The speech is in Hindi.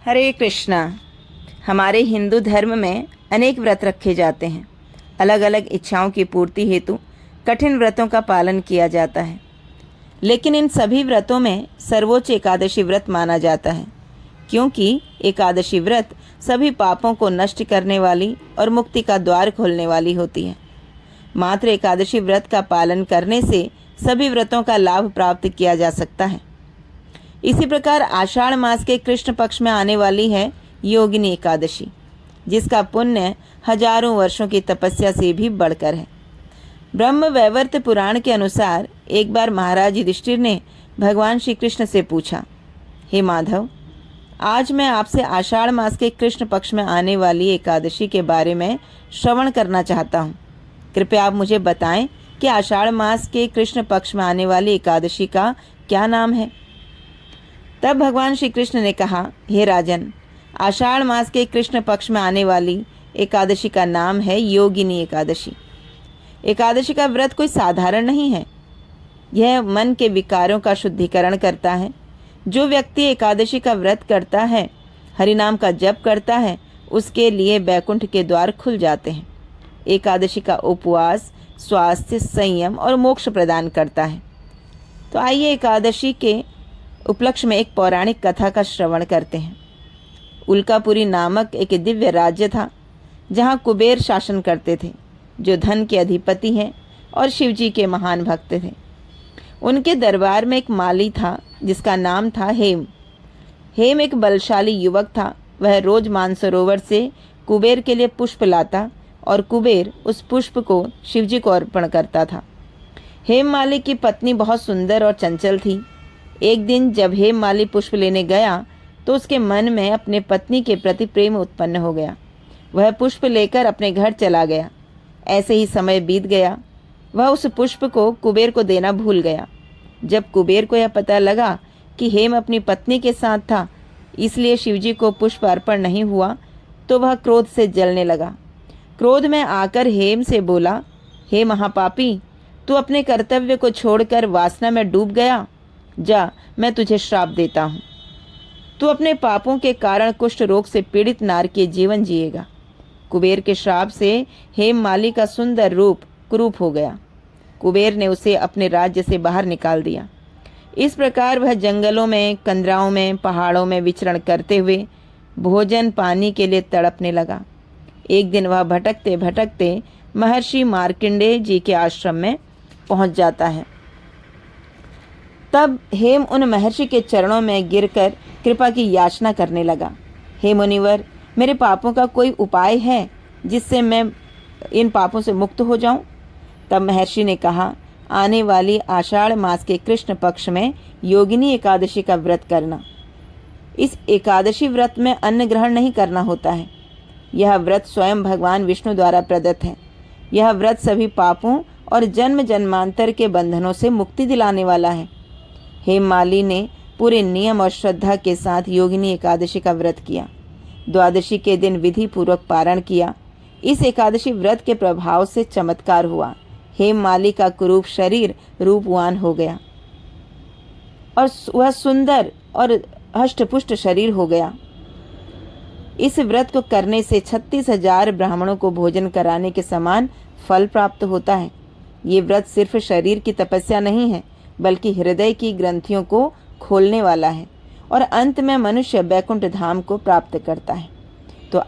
हरे कृष्णा। हमारे हिंदू धर्म में अनेक व्रत रखे जाते हैं। अलग अलग इच्छाओं की पूर्ति हेतु कठिन व्रतों का पालन किया जाता है, लेकिन इन सभी व्रतों में सर्वोच्च एकादशी व्रत माना जाता है, क्योंकि एकादशी व्रत सभी पापों को नष्ट करने वाली और मुक्ति का द्वार खोलने वाली होती है। मात्र एकादशी व्रत का पालन करने से सभी व्रतों का लाभ प्राप्त किया जा सकता है। इसी प्रकार आषाढ़ मास के कृष्ण पक्ष में आने वाली है योगिनी एकादशी, जिसका पुण्य हजारों वर्षों की तपस्या से भी बढ़कर है। ब्रह्म वैवर्त पुराण के अनुसार एक बार महाराज युधिष्ठिर ने भगवान श्री कृष्ण से पूछा, हे माधव, आज मैं आपसे आषाढ़ मास के कृष्ण पक्ष में आने वाली एकादशी के बारे में श्रवण करना चाहता हूँ। कृपया आप मुझे बताएं कि आषाढ़ मास के कृष्ण पक्ष में आने वाली एकादशी का क्या नाम है। तब भगवान श्री कृष्ण ने कहा, हे राजन, आषाढ़ मास के कृष्ण पक्ष में आने वाली एकादशी का नाम है योगिनी एकादशी। एकादशी का व्रत कोई साधारण नहीं है। यह मन के विकारों का शुद्धिकरण करता है। जो व्यक्ति एकादशी का व्रत करता है, हरिनाम का जप करता है, उसके लिए बैकुंठ के द्वार खुल जाते हैं। एकादशी का उपवास स्वास्थ्य, संयम और मोक्ष प्रदान करता है। तो आइए एकादशी के उपलक्ष्य में एक पौराणिक कथा का श्रवण करते हैं। उल्कापुरी नामक एक दिव्य राज्य था, जहाँ कुबेर शासन करते थे, जो धन के अधिपति हैं और शिवजी के महान भक्त थे। उनके दरबार में एक माली था, जिसका नाम था हेम। हेम एक बलशाली युवक था। वह रोज मानसरोवर से कुबेर के लिए पुष्प लाता और कुबेर उस पुष्प को शिवजी को अर्पण करता था। हेम माली की पत्नी बहुत सुंदर और चंचल थी। एक दिन जब हेम माली पुष्प लेने गया तो उसके मन में अपने पत्नी के प्रति प्रेम उत्पन्न हो गया। वह पुष्प लेकर अपने घर चला गया। ऐसे ही समय बीत गया। वह उस पुष्प को कुबेर को देना भूल गया। जब कुबेर को यह पता लगा कि हेम अपनी पत्नी के साथ था, इसलिए शिवजी को पुष्प अर्पण नहीं हुआ, तो वह क्रोध से जलने लगा। क्रोध में आकर हेम से बोला, हे महापापी, तू अपने कर्तव्य को छोड़कर वासना में डूब गया। जा, मैं तुझे श्राप देता हूँ। तू अपने पापों के कारण कुष्ठ रोग से पीड़ित नारकीय जीवन जिएगा। कुबेर के श्राप से हेम माली का सुंदर रूप कुरूप हो गया। कुबेर ने उसे अपने राज्य से बाहर निकाल दिया। इस प्रकार वह जंगलों में, कंदराओं में, पहाड़ों में विचरण करते हुए भोजन पानी के लिए तड़पने लगा। एक दिन वह भटकते भटकते महर्षि मार्कंडेय जी के आश्रम में पहुंच जाता है। तब हेम उन महर्षि के चरणों में गिरकर कृपा की याचना करने लगा। हे मुनिवर, मेरे पापों का कोई उपाय है जिससे मैं इन पापों से मुक्त हो जाऊं? तब महर्षि ने कहा, आने वाली आषाढ़ मास के कृष्ण पक्ष में योगिनी एकादशी का व्रत करना। इस एकादशी व्रत में अन्न ग्रहण नहीं करना होता है। यह व्रत स्वयं भगवान विष्णु द्वारा प्रदत्त है। यह व्रत सभी पापों और जन्म जन्मांतर के बंधनों से मुक्ति दिलाने वाला है। हेम माली ने पूरे नियम और श्रद्धा के साथ योगिनी एकादशी का व्रत किया। द्वादशी के दिन विधि पूर्वक पारण किया। इस एकादशी व्रत के प्रभाव से चमत्कार हुआ। हेम माली का कुरूप शरीर रूपवान हो गया और वह सुंदर और हष्टपुष्ट शरीर हो गया। इस व्रत को करने से 36,000 ब्राह्मणों को भोजन कराने के समान फल प्राप्त होता है। ये व्रत सिर्फ शरीर की तपस्या नहीं है, बल्कि हृदय की ग्रंथियों को खोलने वाला है और अंत में मनुष्य बैकुंठ धाम को प्राप्त करता है। तो